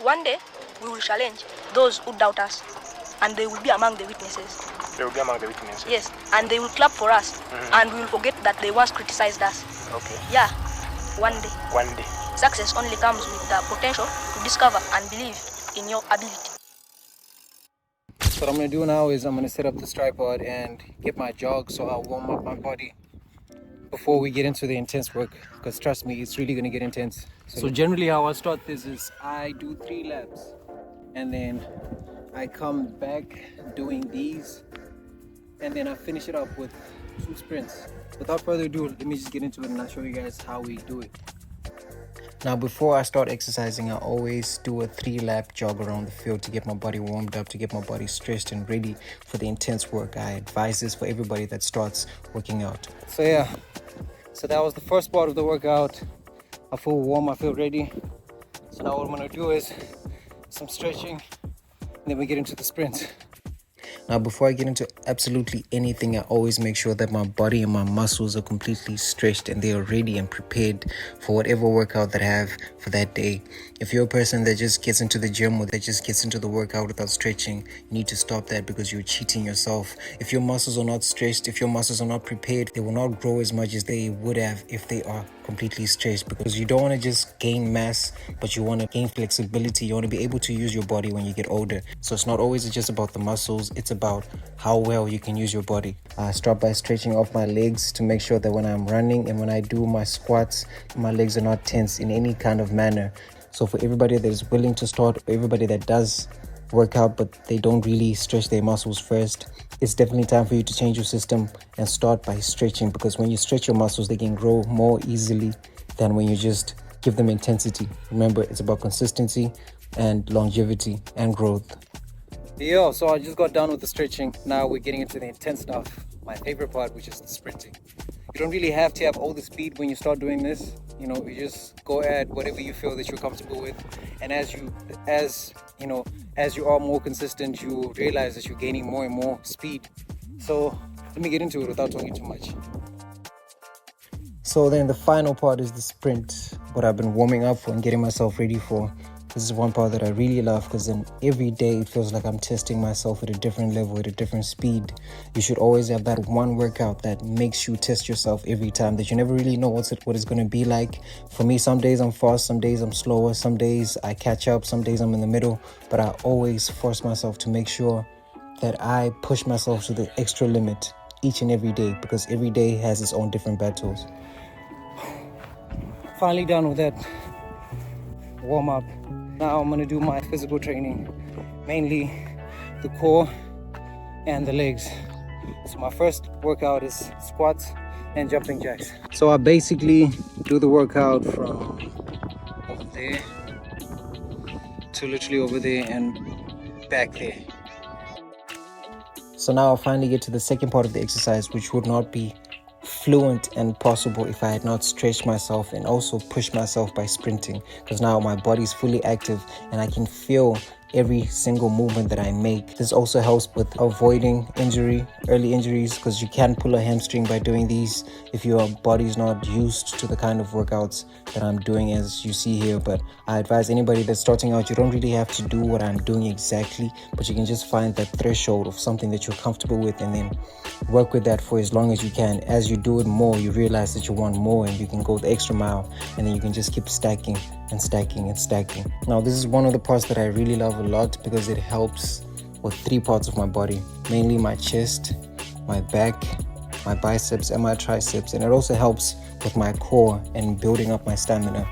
One day, we will challenge those who doubt us, and they will be among the witnesses. They will be among the witnesses? Yes, and they will clap for us, and we will forget that they once criticized us. Okay. Yeah, one day. One day. Success only comes with the potential to discover and believe in your ability. So what I'm going to do now is I'm going to set up this tripod and get my jog so I'll warm up my body before we get into the intense work, because trust me, it's really going to get intense. So generally how I start this is I do 3 laps and then I come back doing these and then I finish it up with 2 sprints. Without further ado, let me just get into it and I'll show you guys how we do it. Now before I start exercising, I always do a 3-lap jog around the field to get my body warmed up, to get my body stretched and ready for the intense work. I advise this for everybody that starts working out. So yeah, so that was the first part of the workout. I feel warm, I feel ready. So now what I'm going to do is some stretching and then we get into the sprint. Now before I get into absolutely anything, I always make sure that my body and my muscles are completely stretched and they are ready and prepared for whatever workout that I have for that day. If you're a person that just gets into the gym or that just gets into the workout without stretching, you need to stop that because you're cheating yourself. If your muscles are not stretched, if your muscles are not prepared, they will not grow as much as they would have if they are completely stretched, because you don't want to just gain mass, but you want to gain flexibility. You want to be able to use your body when you get older. So it's not always just about the muscles, it's about how well you can use your body. I start by stretching off my legs to make sure that when I'm running and when I do my squats, my legs are not tense in any kind of manner. So for everybody that is willing to start, for everybody that does work out but they don't really stretch their muscles first, it's definitely time for you to change your system and start by stretching, because when you stretch your muscles, they can grow more easily than when you just give them intensity. Remember, it's about consistency and longevity and growth. Yeah, so I just got done with the stretching. Now we're getting into the intense stuff, my favorite part, which is the sprinting. You don't really have to have all the speed when you start doing this. You know, you just go at whatever you feel that you're comfortable with, and as you are more consistent, you realize that you're gaining more and more speed. So let me get into it without talking too much. So then the final part is the sprint, what I've been warming up for and getting myself ready for. This is one part that I really love, because then every day it feels like I'm testing myself at a different level, at a different speed. You should always have that one workout that makes you test yourself every time, that you never really know what it's going to be like. For me, some days I'm fast, some days I'm slower, some days I catch up, some days I'm in the middle. But I always force myself to make sure that I push myself to the extra limit each and every day, because every day has its own different battles. Finally done with that warm up. Now I'm going to do my physical training, mainly the core and the legs. So my first workout is squats and jumping jacks. So I basically do the workout from over there to literally over there and back there. So now I'll finally get to the second part of the exercise, which would not be fluent and possible if I had not stretched myself and also pushed myself by sprinting, because now my body's fully active and I can feel every single movement that I make. This also helps with avoiding early injuries, because you can pull a hamstring by doing these if your body's not used to the kind of workouts that I'm doing as you see here. But I advise anybody that's starting out, you don't really have to do what I'm doing exactly, but you can just find that threshold of something that you're comfortable with and then work with that for as long as you can. As you do it more, you realize that you want more and you can go the extra mile, and then you can just keep stacking and stacking and stacking. Now this is one of the parts that I really love a lot, because it helps with 3 parts of my body, mainly my chest, my back, my biceps and my triceps, and it also helps with my core and building up my stamina.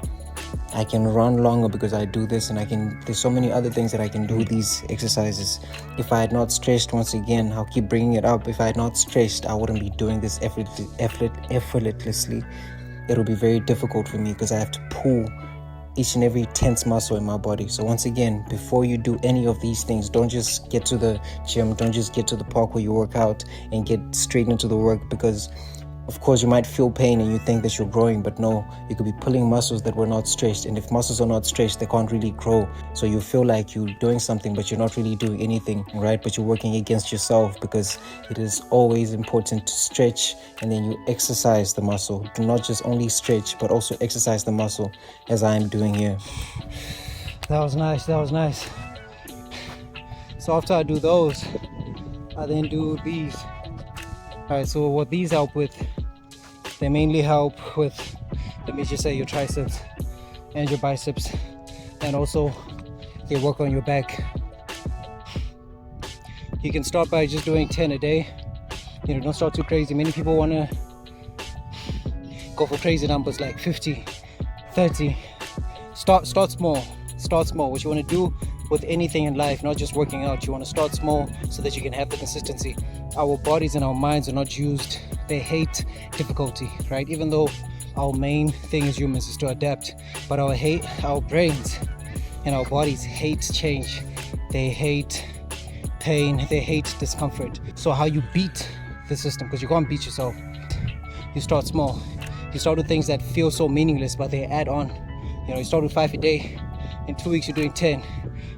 I can run longer because I do this, and there's so many other things that I can do with these exercises. If I had not stretched, once again, I'll keep bringing it up, if I had not stretched, I wouldn't be doing this effortlessly. It'll be very difficult for me because I have to pull each and every tense muscle in my body. So once again, before you do any of these things, don't just get to the gym, don't just get to the park where you work out and get straight into the work, because of course you might feel pain and you think that you're growing, but no, you could be pulling muscles that were not stretched, and if muscles are not stretched, they can't really grow. So you feel like you're doing something, but you're not really doing anything, right? But you're working against yourself, because it is always important to stretch and then you exercise the muscle. Do not just only stretch, but also exercise the muscle, as I am doing here. That was nice, that was nice. So after I do those, I then do these. Alright, so what these help with, they mainly help with, let me just say, your triceps and your biceps, and also they work on your back. You can start by just doing 10 a day. You know, don't start too crazy. Many people want to go for crazy numbers like 50, 30. Start small. Start small. What you want to do with anything in life, not just working out, you want to start small so that you can have the consistency. Our bodies and our minds are not used. They hate difficulty, right? Even though our main thing as humans is to adapt, but our brains and our bodies hate change. They hate pain, they hate discomfort. So how you beat the system, because you can't beat yourself, you start small. You start with things that feel so meaningless, but they add on. You know, you start with 5 a day. In 2 weeks you're doing 10.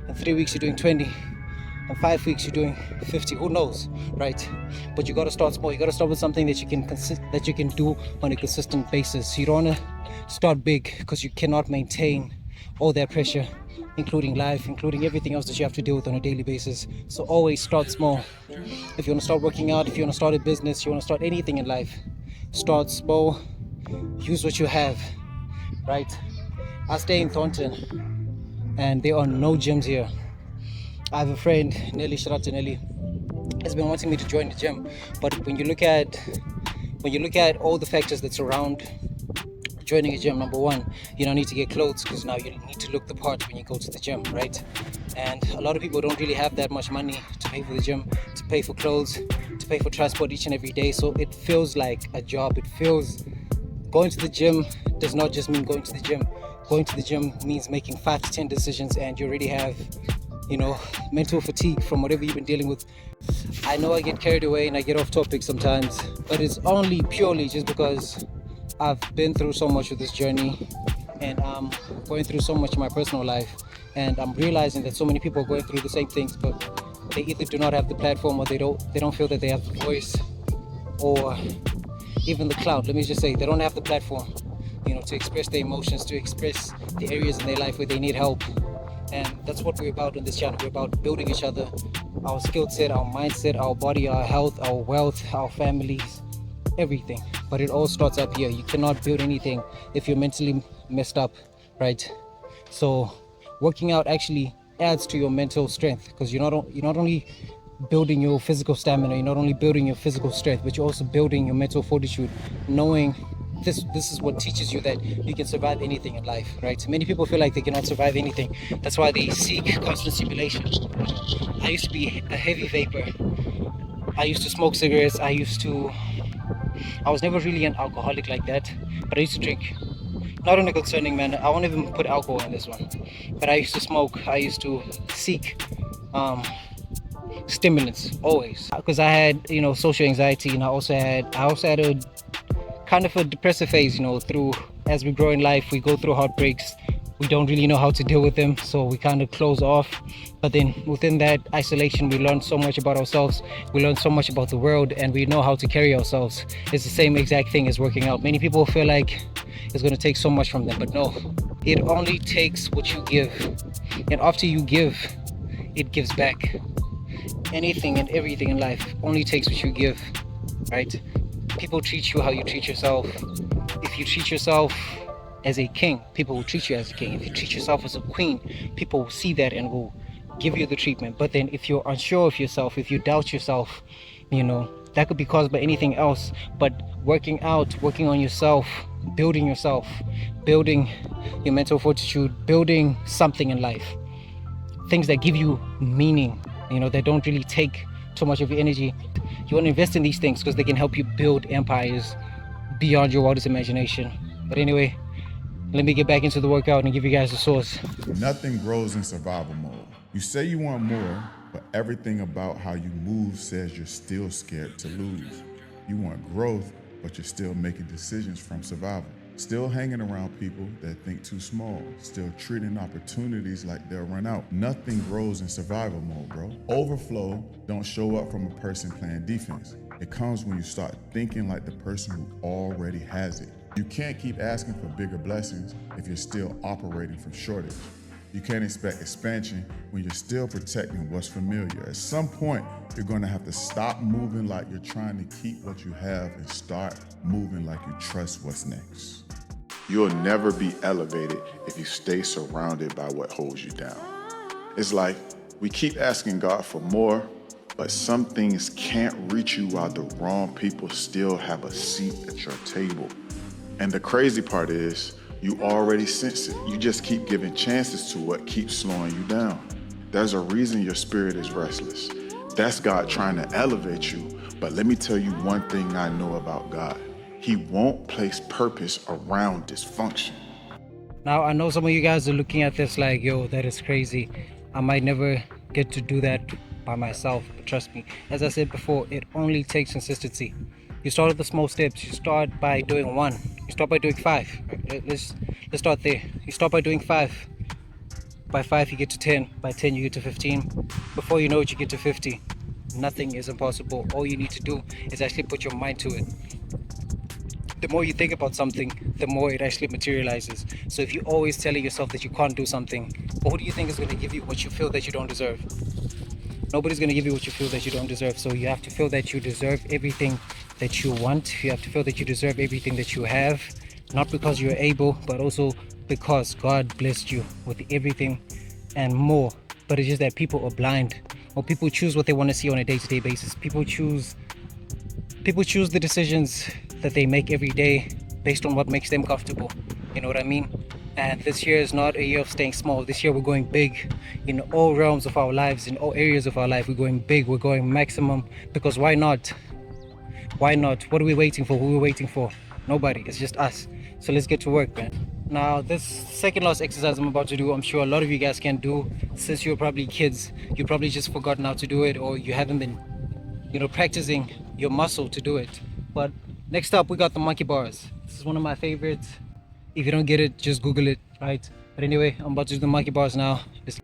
In 3 weeks you're doing 20. In 5 weeks you're doing 50. Who knows, right? But you got to start small. You got to start with something that you can do on a consistent basis. You don't want to start big, because you cannot maintain all that pressure, including life, including everything else that you have to deal with on a daily basis. So always start small. If you want to start working out, if you want to start a business, you want to start anything in life, start small. Use what you have, right? I stay in Thornton and there are no gyms here. I have a friend, Nelly, shout out to Nelly, has been wanting me to join the gym, but when you look at all the factors that surround joining a gym, number one, you don't need to get clothes, because now you need to look the part when you go to the gym, right? And a lot of people don't really have that much money to pay for the gym, to pay for clothes, to pay for transport each and every day. So it feels like a job. It feels, going to the gym does not just mean going to the gym. Going to the gym means making 5 to 10 decisions, and you already have, you know, mental fatigue from whatever you've been dealing with. I know I get carried away and I get off topic sometimes, but it's only purely just because I've been through so much with this journey, and I'm going through so much in my personal life, and I'm realizing that so many people are going through the same things, but they either do not have the platform, or they don't feel that they have the voice, or even the clout. Let me just say, they don't have the platform, you know, to express their emotions, to express the areas in their life where they need help. And that's what we're about on this channel. We're about building each other, our skill set, our mindset, our body, our health, our wealth, our families, everything. But it all starts up here. You cannot build anything if you're mentally messed up, right? So working out actually adds to your mental strength, because you're not only building your physical stamina, you're not only building your physical strength, but you're also building your mental fortitude, knowing this is what teaches you that you can survive anything in life, right? Many people feel like they cannot survive anything. That's why they seek constant stimulation. I used to be a heavy vapor. I used to smoke cigarettes. I was never really an alcoholic like that, but I used to drink. Not in a concerning manner. I won't even put alcohol in this one. But I used to smoke. I used to seek stimulants always, because I had, you know, social anxiety, and I also had a kind of a depressive phase, you know. As we grow in life, we go through heartbreaks. We don't really know how to deal with them, so we kind of close off. But then within that isolation, we learn so much about ourselves, we learn so much about the world, and we know how to carry ourselves. It's the same exact thing as working out. Many people feel like it's going to take so much from them, but no, it only takes what you give, and after you give, it gives back. Anything and everything in life only takes what you give, right? People treat you how you treat yourself. If you treat yourself as a king, people will treat you as a king. If you treat yourself as a queen, people will see that and will give you the treatment. But then if you're unsure of yourself, if you doubt yourself, you know, that could be caused by anything else. But working out, working on yourself, building your mental fortitude, building something in life, things that give you meaning, you know, that don't really take too much of your energy. You want to invest in these things because they can help you build empires beyond your wildest imagination. But anyway, let me get back into the workout and give you guys the source. Nothing grows in survival mode. You say you want more, but everything about how you move says you're still scared to lose. You want growth, but you're still making decisions from survival. Still hanging around people that think too small. Still treating opportunities like they'll run out. Nothing grows in survival mode, bro. Overflow don't show up from a person playing defense. It comes when you start thinking like the person who already has it. You can't keep asking for bigger blessings if you're still operating from shortage. You can't expect expansion when you're still protecting what's familiar. At some point, you're going to have to stop moving like you're trying to keep what you have and start moving like you trust what's next. You'll never be elevated if you stay surrounded by what holds you down. It's like we keep asking God for more, but some things can't reach you while the wrong people still have a seat at your table. And the crazy part is, you already sense it. You just keep giving chances to what keeps slowing you down. There's a reason your spirit is restless. That's God trying to elevate you. But let me tell you one thing I know about God. He won't place purpose around dysfunction. Now, I know some of you guys are looking at this like, yo, that is crazy. I might never get to do that by myself, but trust me, as I said before, it only takes consistency. You start with the small steps. You start by doing 1. You start by doing 5. Let's start there. You start by doing 5. By 5 you get to 10. By 10 you get to 15. Before you know it, you get to 50. Nothing is impossible. All you need to do is actually put your mind to it. The more you think about something, the more it actually materializes. So if you're always telling yourself that you can't do something, who do you think is going to give you what you feel that you don't deserve? Nobody's going to give you what you feel that you don't deserve. So you have to feel that you deserve everything that you want. You have to feel that you deserve everything that you have, not because you're able, but also because God blessed you with everything and more. But it's just that people are blind, or people choose what they want to see on a day-to-day basis. People choose the decisions that they make every day based on what makes them comfortable. You know what I mean? And this year is not a year of staying small. This year we're going big in all realms of our lives, in all areas of our life. We're going big, we're going maximum, because why not? Why not? What are we waiting for? Who are we waiting for? Nobody. It's just us. So let's get to work, man. Now, this second last exercise I'm about to do, I'm sure a lot of you guys can do. Since you're probably kids, you probably just forgotten how to do it, or you haven't been, practicing your muscle to do it. But next up, we got the monkey bars. This is one of my favorites. If you don't get it, just Google it, right? But anyway, I'm about to do the monkey bars now. Let's